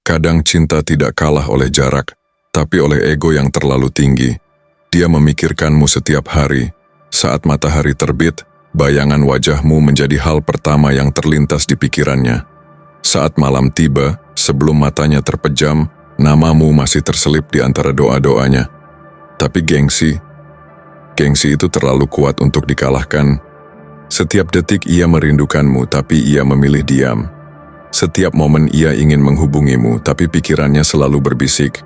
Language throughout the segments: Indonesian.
Kadang cinta tidak kalah oleh jarak, tapi oleh ego yang terlalu tinggi. Dia memikirkanmu setiap hari. Saat matahari terbit, bayangan wajahmu menjadi hal pertama yang terlintas di pikirannya. Saat malam tiba, sebelum matanya terpejam, namamu masih terselip di antara doa-doanya. Tapi gengsi itu terlalu kuat untuk dikalahkan. Setiap detik ia merindukanmu, tapi ia memilih diam. Setiap momen ia ingin menghubungimu, tapi pikirannya selalu berbisik,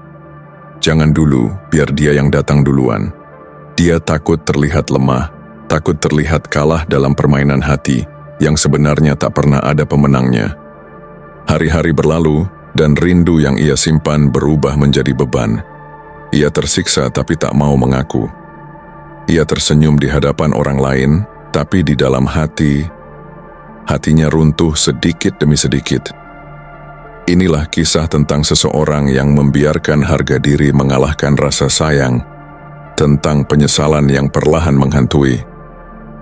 "Jangan dulu, biar dia yang datang duluan." Dia takut terlihat lemah, takut terlihat kalah dalam permainan hati yang sebenarnya tak pernah ada pemenangnya. Hari-hari berlalu, dan rindu yang ia simpan berubah menjadi beban. Ia tersiksa tapi tak mau mengaku. Ia tersenyum di hadapan orang lain, tapi di dalam hatinya runtuh sedikit demi sedikit. Inilah kisah tentang seseorang yang membiarkan harga diri mengalahkan rasa sayang, tentang penyesalan yang perlahan menghantui.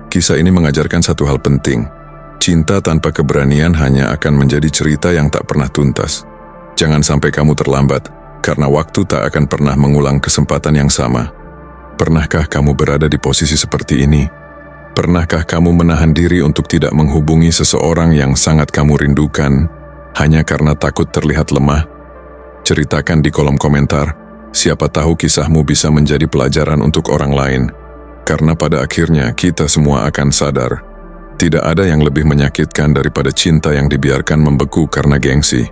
Kisah ini mengajarkan satu hal penting. Cinta tanpa keberanian hanya akan menjadi cerita yang tak pernah tuntas. Jangan sampai kamu terlambat, karena waktu tak akan pernah mengulang kesempatan yang sama. Pernahkah kamu berada di posisi seperti ini? Pernahkah kamu menahan diri untuk tidak menghubungi seseorang yang sangat kamu rindukan, hanya karena takut terlihat lemah? Ceritakan di kolom komentar, siapa tahu kisahmu bisa menjadi pelajaran untuk orang lain. Karena pada akhirnya kita semua akan sadar, tidak ada yang lebih menyakitkan daripada cinta yang dibiarkan membeku karena gengsi.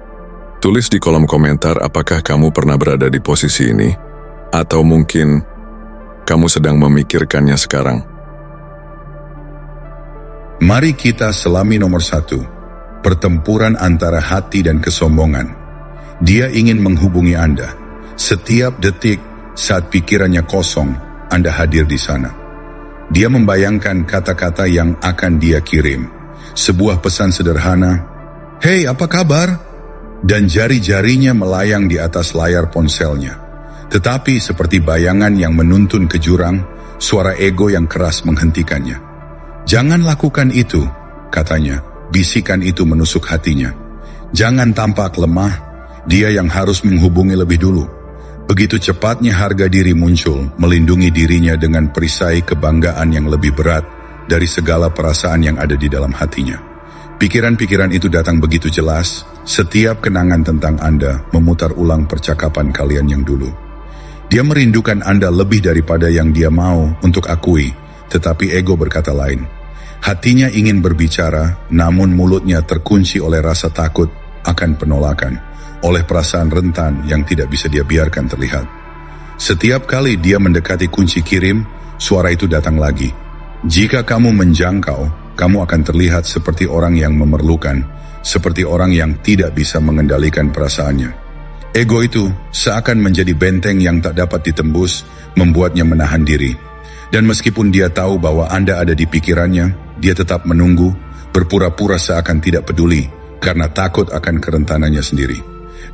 Tulis di kolom komentar apakah kamu pernah berada di posisi ini, atau mungkin kamu sedang memikirkannya sekarang. Mari kita selami nomor 1, pertempuran antara hati dan kesombongan. Dia ingin menghubungi Anda. Setiap detik saat pikirannya kosong, Anda hadir di sana. Dia membayangkan kata-kata yang akan dia kirim. Sebuah pesan sederhana, "Hei, apa kabar?" Dan jari-jarinya melayang di atas layar ponselnya. Tetapi seperti bayangan yang menuntun ke jurang, suara ego yang keras menghentikannya. "Jangan lakukan itu," katanya. Bisikan itu menusuk hatinya. "Jangan tampak lemah, dia yang harus menghubungi lebih dulu." Begitu cepatnya harga diri muncul, melindungi dirinya dengan perisai kebanggaan yang lebih berat dari segala perasaan yang ada di dalam hatinya. Pikiran-pikiran itu datang begitu jelas, setiap kenangan tentang Anda memutar ulang percakapan kalian yang dulu. Dia merindukan Anda lebih daripada yang dia mau untuk akui, tetapi ego berkata lain. Hatinya ingin berbicara, namun mulutnya terkunci oleh rasa takut akan penolakan, oleh perasaan rentan yang tidak bisa dia biarkan terlihat. Setiap kali dia mendekati kunci kirim, suara itu datang lagi. "Jika kamu menjangkau, kamu akan terlihat seperti orang yang memerlukan, seperti orang yang tidak bisa mengendalikan perasaannya." Ego itu seakan menjadi benteng yang tak dapat ditembus, membuatnya menahan diri. Dan meskipun dia tahu bahwa Anda ada di pikirannya, dia tetap menunggu, berpura-pura seakan tidak peduli, karena takut akan kerentanannya sendiri.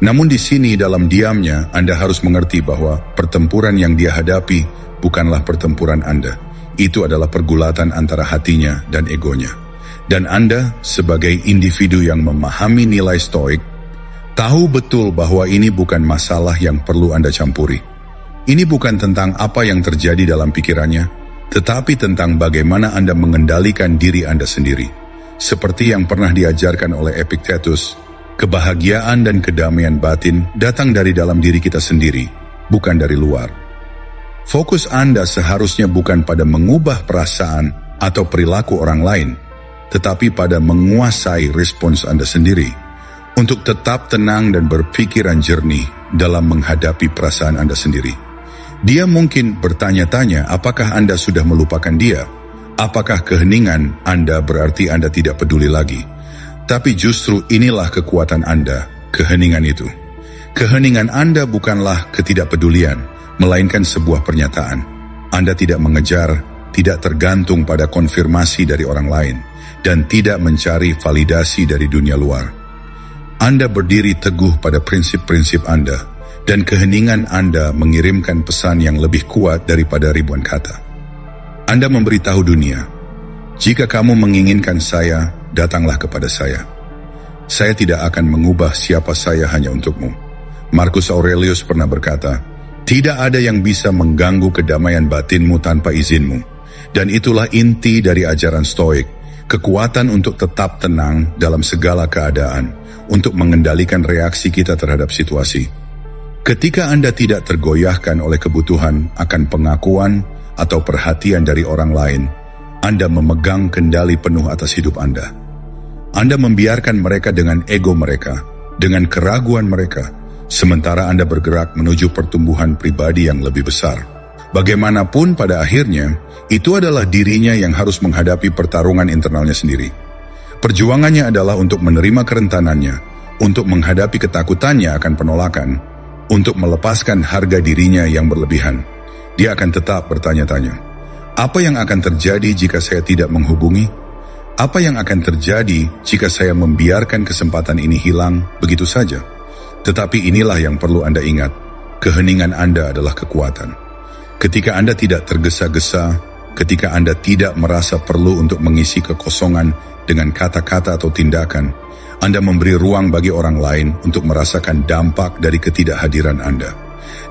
Namun di sini dalam diamnya, Anda harus mengerti bahwa pertempuran yang dia hadapi bukanlah pertempuran Anda. Itu adalah pergulatan antara hatinya dan egonya. Dan Anda sebagai individu yang memahami nilai stoik, tahu betul bahwa ini bukan masalah yang perlu Anda campuri. Ini bukan tentang apa yang terjadi dalam pikirannya, tetapi tentang bagaimana Anda mengendalikan diri Anda sendiri. Seperti yang pernah diajarkan oleh Epictetus, kebahagiaan dan kedamaian batin datang dari dalam diri kita sendiri, bukan dari luar. Fokus Anda seharusnya bukan pada mengubah perasaan atau perilaku orang lain, tetapi pada menguasai respons Anda sendiri, untuk tetap tenang dan berpikiran jernih dalam menghadapi perasaan Anda sendiri. Dia mungkin bertanya-tanya apakah Anda sudah melupakan dia? Apakah keheningan Anda berarti Anda tidak peduli lagi? Tapi justru inilah kekuatan Anda, keheningan itu. Keheningan Anda bukanlah ketidakpedulian, melainkan sebuah pernyataan. Anda tidak mengejar, tidak tergantung pada konfirmasi dari orang lain, dan tidak mencari validasi dari dunia luar. Anda berdiri teguh pada prinsip-prinsip Anda, dan keheningan Anda mengirimkan pesan yang lebih kuat daripada ribuan kata. Anda memberitahu dunia, "Jika kamu menginginkan saya, datanglah kepada saya." Saya tidak akan mengubah siapa saya hanya untukmu. Marcus Aurelius pernah berkata, tidak ada yang bisa mengganggu kedamaian batinmu tanpa izinmu. Dan itulah inti dari ajaran Stoik, kekuatan untuk tetap tenang dalam segala keadaan, untuk mengendalikan reaksi kita terhadap situasi. Ketika Anda tidak tergoyahkan oleh kebutuhan akan pengakuan atau perhatian dari orang lain, Anda memegang kendali penuh atas hidup Anda. Anda membiarkan mereka dengan ego mereka, dengan keraguan mereka, sementara Anda bergerak menuju pertumbuhan pribadi yang lebih besar. Bagaimanapun pada akhirnya, itu adalah dirinya yang harus menghadapi pertarungan internalnya sendiri. Perjuangannya adalah untuk menerima kerentanannya, untuk menghadapi ketakutannya akan penolakan, untuk melepaskan harga dirinya yang berlebihan. Dia akan tetap bertanya-tanya, apa yang akan terjadi jika saya tidak menghubungi? Apa yang akan terjadi jika saya membiarkan kesempatan ini hilang begitu saja? Tetapi inilah yang perlu Anda ingat, keheningan Anda adalah kekuatan. Ketika Anda tidak tergesa-gesa, ketika Anda tidak merasa perlu untuk mengisi kekosongan dengan kata-kata atau tindakan, Anda memberi ruang bagi orang lain untuk merasakan dampak dari ketidakhadiran Anda.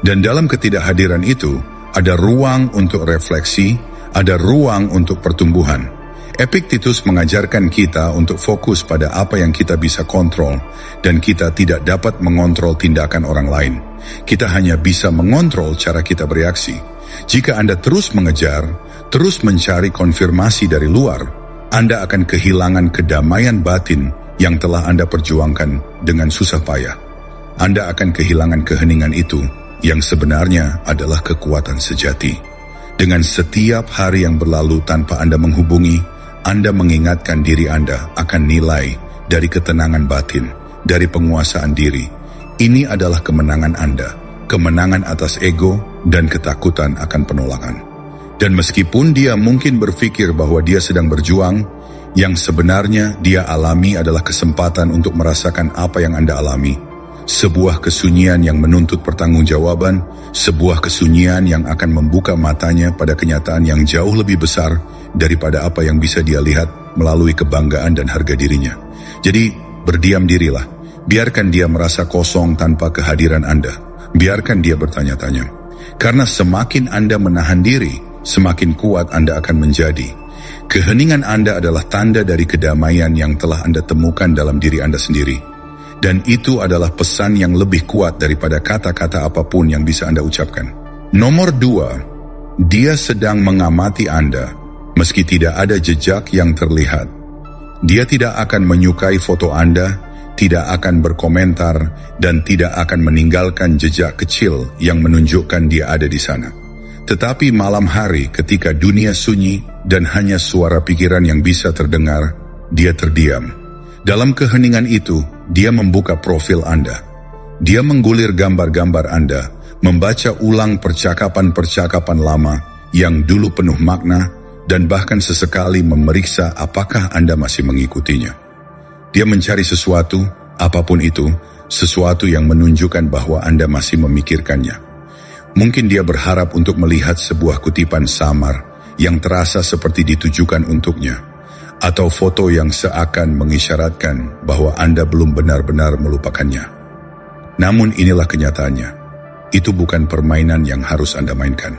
Dan dalam ketidakhadiran itu, ada ruang untuk refleksi, ada ruang untuk pertumbuhan. Epictetus mengajarkan kita untuk fokus pada apa yang kita bisa kontrol, dan kita tidak dapat mengontrol tindakan orang lain. Kita hanya bisa mengontrol cara kita bereaksi. Jika Anda terus mengejar, terus mencari konfirmasi dari luar, Anda akan kehilangan kedamaian batin yang telah Anda perjuangkan dengan susah payah. Anda akan kehilangan keheningan itu yang sebenarnya adalah kekuatan sejati. Dengan setiap hari yang berlalu tanpa Anda menghubungi, Anda mengingatkan diri Anda akan nilai dari ketenangan batin, dari penguasaan diri. Ini adalah kemenangan Anda, kemenangan atas ego dan ketakutan akan penolakan. Dan meskipun dia mungkin berpikir bahwa dia sedang berjuang, yang sebenarnya dia alami adalah kesempatan untuk merasakan apa yang Anda alami. Sebuah kesunyian yang menuntut pertanggungjawaban, sebuah kesunyian yang akan membuka matanya pada kenyataan yang jauh lebih besar daripada apa yang bisa dia lihat melalui kebanggaan dan harga dirinya. Jadi, berdiam dirilah. Biarkan dia merasa kosong tanpa kehadiran Anda. Biarkan dia bertanya-tanya. Karena semakin Anda menahan diri, semakin kuat Anda akan menjadi. Keheningan Anda adalah tanda dari kedamaian yang telah Anda temukan dalam diri Anda sendiri. Dan itu adalah pesan yang lebih kuat daripada kata-kata apapun yang bisa Anda ucapkan. Nomor 2, dia sedang mengamati Anda, meski tidak ada jejak yang terlihat. Dia tidak akan menyukai foto Anda, tidak akan berkomentar, dan tidak akan meninggalkan jejak kecil yang menunjukkan dia ada di sana. Tetapi malam hari ketika dunia sunyi dan hanya suara pikiran yang bisa terdengar, dia terdiam. Dalam keheningan itu, dia membuka profil Anda. Dia menggulir gambar-gambar Anda, membaca ulang percakapan-percakapan lama yang dulu penuh makna, dan bahkan sesekali memeriksa apakah Anda masih mengikutinya. Dia mencari sesuatu, apapun itu, sesuatu yang menunjukkan bahwa Anda masih memikirkannya. Mungkin dia berharap untuk melihat sebuah kutipan samar yang terasa seperti ditujukan untuknya, atau foto yang seakan mengisyaratkan bahwa Anda belum benar-benar melupakannya. Namun inilah kenyataannya. Itu bukan permainan yang harus Anda mainkan.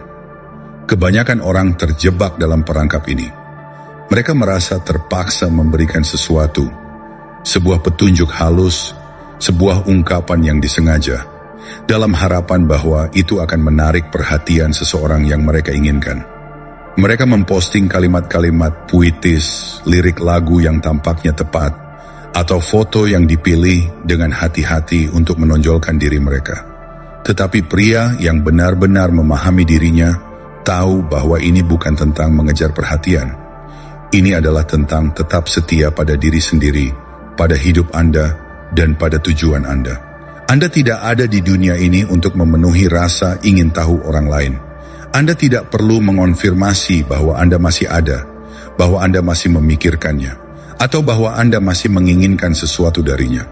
Kebanyakan orang terjebak dalam perangkap ini. Mereka merasa terpaksa memberikan sesuatu, sebuah petunjuk halus, sebuah ungkapan yang disengaja, dalam harapan bahwa itu akan menarik perhatian seseorang yang mereka inginkan. Mereka memposting kalimat-kalimat puitis, lirik lagu yang tampaknya tepat, atau foto yang dipilih dengan hati-hati untuk menonjolkan diri mereka. Tetapi pria yang benar-benar memahami dirinya tahu bahwa ini bukan tentang mengejar perhatian. Ini adalah tentang tetap setia pada diri sendiri, pada hidup Anda, dan pada tujuan Anda. Anda tidak ada di dunia ini untuk memenuhi rasa ingin tahu orang lain. Anda tidak perlu mengonfirmasi bahwa Anda masih ada, bahwa Anda masih memikirkannya, atau bahwa Anda masih menginginkan sesuatu darinya.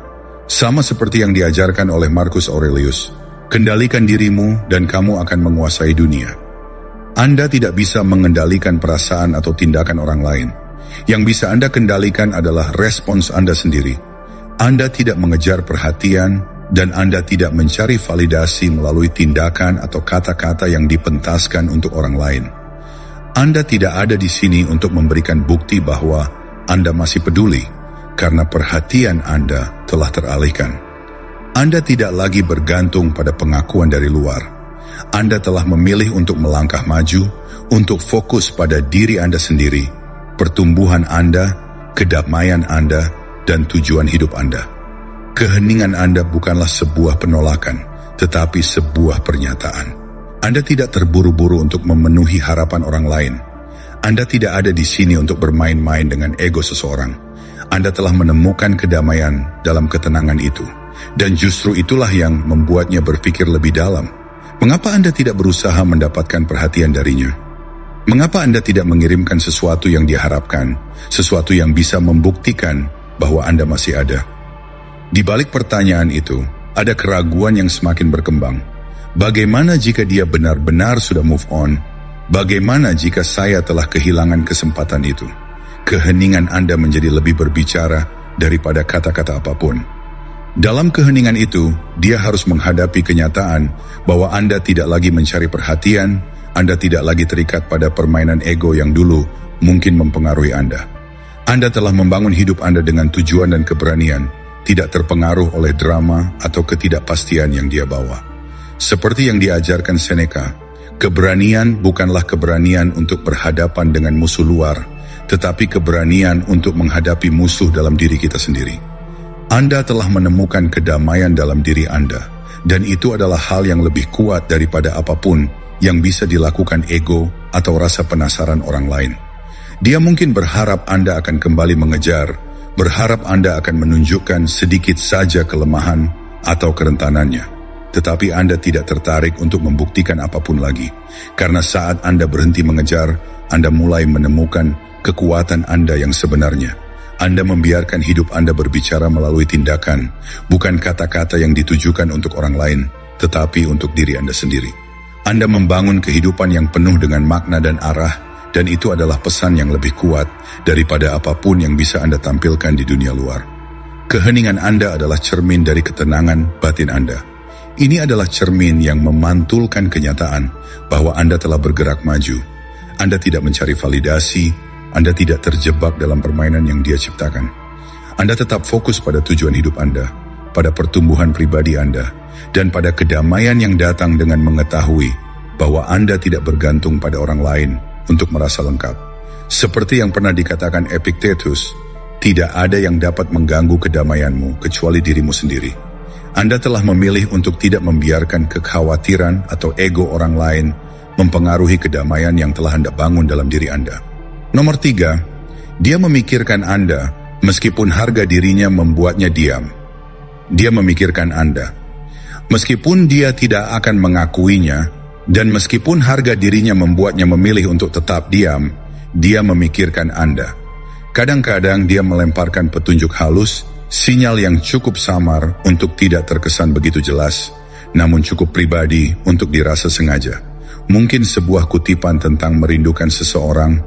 Sama seperti yang diajarkan oleh Marcus Aurelius, kendalikan dirimu dan kamu akan menguasai dunia. Anda tidak bisa mengendalikan perasaan atau tindakan orang lain. Yang bisa Anda kendalikan adalah respons Anda sendiri. Anda tidak mengejar perhatian dan Anda tidak mencari validasi melalui tindakan atau kata-kata yang dipentaskan untuk orang lain. Anda tidak ada di sini untuk memberikan bukti bahwa Anda masih peduli, karena perhatian Anda telah teralihkan. Anda tidak lagi bergantung pada pengakuan dari luar. Anda telah memilih untuk melangkah maju, untuk fokus pada diri Anda sendiri, pertumbuhan Anda, kedamaian Anda, dan tujuan hidup Anda. Keheningan Anda bukanlah sebuah penolakan, tetapi sebuah pernyataan. Anda tidak terburu-buru untuk memenuhi harapan orang lain. Anda tidak ada di sini untuk bermain-main dengan ego seseorang. Anda telah menemukan kedamaian dalam ketenangan itu. Dan justru itulah yang membuatnya berpikir lebih dalam. Mengapa Anda tidak berusaha mendapatkan perhatian darinya? Mengapa Anda tidak mengirimkan sesuatu yang diharapkan, sesuatu yang bisa membuktikan bahwa Anda masih ada? Di balik pertanyaan itu, ada keraguan yang semakin berkembang. Bagaimana jika dia benar-benar sudah move on? Bagaimana jika saya telah kehilangan kesempatan itu? Keheningan Anda menjadi lebih berbicara daripada kata-kata apapun. Dalam keheningan itu, dia harus menghadapi kenyataan bahwa Anda tidak lagi mencari perhatian, Anda tidak lagi terikat pada permainan ego yang dulu mungkin mempengaruhi Anda. Anda telah membangun hidup Anda dengan tujuan dan keberanian, tidak terpengaruh oleh drama atau ketidakpastian yang dia bawa. Seperti yang diajarkan Seneca, keberanian bukanlah keberanian untuk berhadapan dengan musuh luar, tetapi keberanian untuk menghadapi musuh dalam diri kita sendiri. Anda telah menemukan kedamaian dalam diri Anda, dan itu adalah hal yang lebih kuat daripada apapun yang bisa dilakukan ego atau rasa penasaran orang lain. Dia mungkin berharap Anda akan kembali mengejar, berharap Anda akan menunjukkan sedikit saja kelemahan atau kerentanannya. Tetapi Anda tidak tertarik untuk membuktikan apapun lagi, karena saat Anda berhenti mengejar, Anda mulai menemukan kekuatan Anda yang sebenarnya. Anda membiarkan hidup Anda berbicara melalui tindakan, bukan kata-kata yang ditujukan untuk orang lain, tetapi untuk diri Anda sendiri. Anda membangun kehidupan yang penuh dengan makna dan arah, dan itu adalah pesan yang lebih kuat daripada apapun yang bisa Anda tampilkan di dunia luar. Keheningan Anda adalah cermin dari ketenangan batin Anda. Ini adalah cermin yang memantulkan kenyataan bahwa Anda telah bergerak maju. Anda tidak mencari validasi, Anda tidak terjebak dalam permainan yang Dia ciptakan. Anda tetap fokus pada tujuan hidup Anda, pada pertumbuhan pribadi Anda, dan pada kedamaian yang datang dengan mengetahui bahwa Anda tidak bergantung pada orang lain untuk merasa lengkap. Seperti yang pernah dikatakan Epictetus, tidak ada yang dapat mengganggu kedamaianmu kecuali dirimu sendiri. Anda telah memilih untuk tidak membiarkan kekhawatiran atau ego orang lain mempengaruhi kedamaian yang telah Anda bangun dalam diri Anda. Nomor 3, dia memikirkan Anda meskipun harga dirinya membuatnya diam. Dia memikirkan Anda. Meskipun dia tidak akan mengakuinya, dan meskipun harga dirinya membuatnya memilih untuk tetap diam, dia memikirkan Anda. Kadang-kadang dia melemparkan petunjuk halus, sinyal yang cukup samar untuk tidak terkesan begitu jelas, namun cukup pribadi untuk dirasa sengaja. Mungkin sebuah kutipan tentang merindukan seseorang.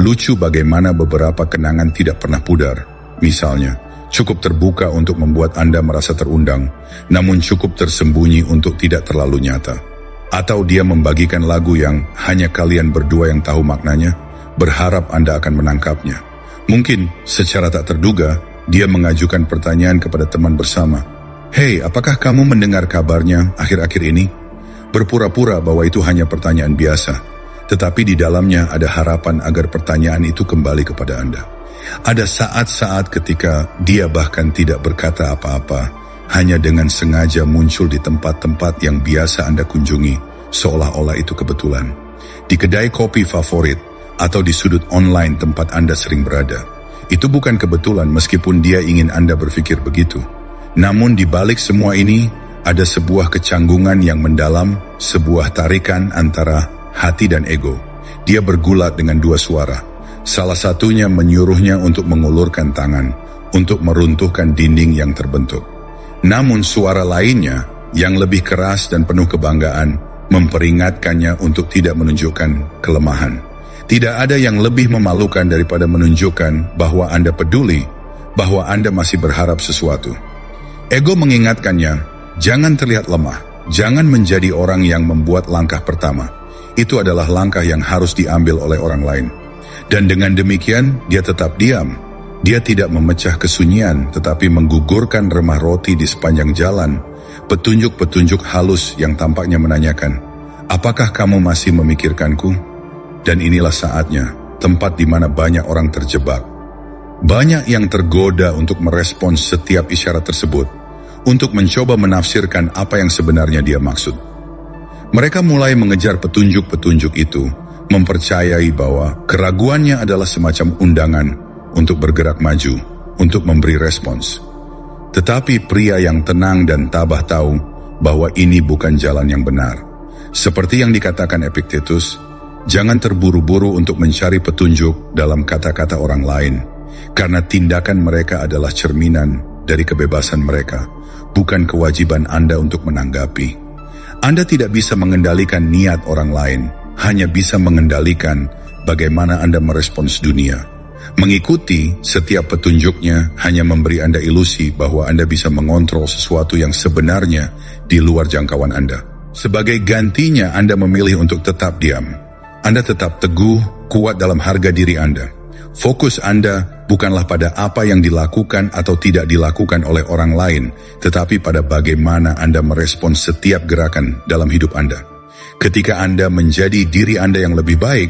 Lucu bagaimana beberapa kenangan tidak pernah pudar. Misalnya, cukup terbuka untuk membuat Anda merasa terundang, namun cukup tersembunyi untuk tidak terlalu nyata. Atau dia membagikan lagu yang hanya kalian berdua yang tahu maknanya, berharap Anda akan menangkapnya. Mungkin secara tak terduga, dia mengajukan pertanyaan kepada teman bersama. Hei, apakah kamu mendengar kabarnya akhir-akhir ini? Berpura-pura bahwa itu hanya pertanyaan biasa, tetapi di dalamnya ada harapan agar pertanyaan itu kembali kepada Anda. Ada saat-saat ketika dia bahkan tidak berkata apa-apa, hanya dengan sengaja muncul di tempat-tempat yang biasa Anda kunjungi, seolah-olah itu kebetulan. Di kedai kopi favorit, atau di sudut online tempat Anda sering berada. Itu bukan kebetulan meskipun dia ingin Anda berpikir begitu. Namun di balik semua ini, ada sebuah kecanggungan yang mendalam, sebuah tarikan antara hati dan ego. Dia bergulat dengan dua suara. Salah satunya menyuruhnya untuk mengulurkan tangan, untuk meruntuhkan dinding yang terbentuk. Namun suara lainnya, yang lebih keras dan penuh kebanggaan, memperingatkannya untuk tidak menunjukkan kelemahan. Tidak ada yang lebih memalukan daripada menunjukkan bahwa Anda peduli, bahwa Anda masih berharap sesuatu. Ego mengingatkannya, jangan terlihat lemah, jangan menjadi orang yang membuat langkah pertama. Itu adalah langkah yang harus diambil oleh orang lain. Dan dengan demikian, dia tetap diam. Dia tidak memecah kesunyian, tetapi menggugurkan remah roti di sepanjang jalan, petunjuk-petunjuk halus yang tampaknya menanyakan, apakah kamu masih memikirkanku? Dan inilah saatnya, tempat di mana banyak orang terjebak. Banyak yang tergoda untuk merespons setiap isyarat tersebut, untuk mencoba menafsirkan apa yang sebenarnya dia maksud. Mereka mulai mengejar petunjuk-petunjuk itu, mempercayai bahwa keraguannya adalah semacam undangan untuk bergerak maju, untuk memberi respons. Tetapi pria yang tenang dan tabah tahu bahwa ini bukan jalan yang benar. Seperti yang dikatakan Epictetus, jangan terburu-buru untuk mencari petunjuk dalam kata-kata orang lain, karena tindakan mereka adalah cerminan dari kebebasan mereka, bukan kewajiban Anda untuk menanggapi. Anda tidak bisa mengendalikan niat orang lain, hanya bisa mengendalikan bagaimana Anda merespons dunia. Mengikuti setiap petunjuknya hanya memberi Anda ilusi bahwa Anda bisa mengontrol sesuatu yang sebenarnya di luar jangkauan Anda. Sebagai gantinya, Anda memilih untuk tetap diam. Anda tetap teguh, kuat dalam harga diri Anda. Fokus Anda bukanlah pada apa yang dilakukan atau tidak dilakukan oleh orang lain, tetapi pada bagaimana Anda merespons setiap gerakan dalam hidup Anda. Ketika Anda menjadi diri Anda yang lebih baik,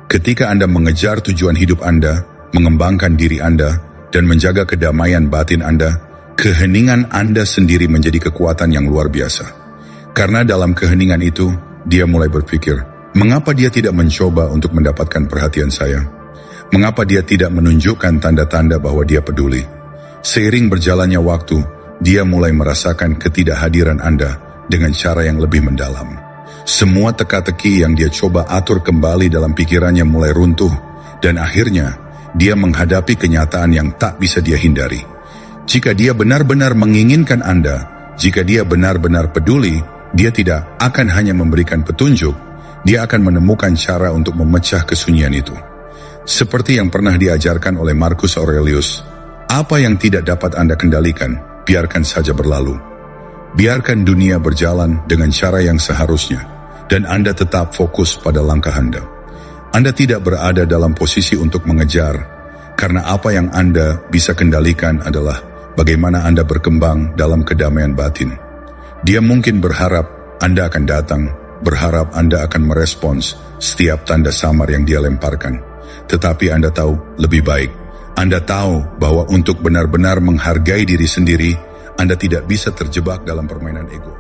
ketika Anda mengejar tujuan hidup Anda, mengembangkan diri Anda, dan menjaga kedamaian batin Anda, keheningan Anda sendiri menjadi kekuatan yang luar biasa. Karena dalam keheningan itu, dia mulai berpikir, mengapa dia tidak mencoba untuk mendapatkan perhatian saya? Mengapa dia tidak menunjukkan tanda-tanda bahwa dia peduli? Seiring berjalannya waktu, dia mulai merasakan ketidakhadiran Anda dengan cara yang lebih mendalam. Semua teka-teki yang dia coba atur kembali dalam pikirannya mulai runtuh, dan akhirnya dia menghadapi kenyataan yang tak bisa dia hindari. Jika dia benar-benar menginginkan Anda, jika dia benar-benar peduli, dia tidak akan hanya memberikan petunjuk, dia akan menemukan cara untuk memecah kesunyian itu. Seperti yang pernah diajarkan oleh Marcus Aurelius, apa yang tidak dapat Anda kendalikan, biarkan saja berlalu. Biarkan dunia berjalan dengan cara yang seharusnya, dan Anda tetap fokus pada langkah Anda. Anda tidak berada dalam posisi untuk mengejar, karena apa yang Anda bisa kendalikan adalah bagaimana Anda berkembang dalam kedamaian batin. Dia mungkin berharap Anda akan datang, berharap Anda akan merespons setiap tanda samar yang dia lemparkan. Tetapi Anda tahu lebih baik. Anda tahu bahwa untuk benar-benar menghargai diri sendiri, Anda tidak bisa terjebak dalam permainan ego.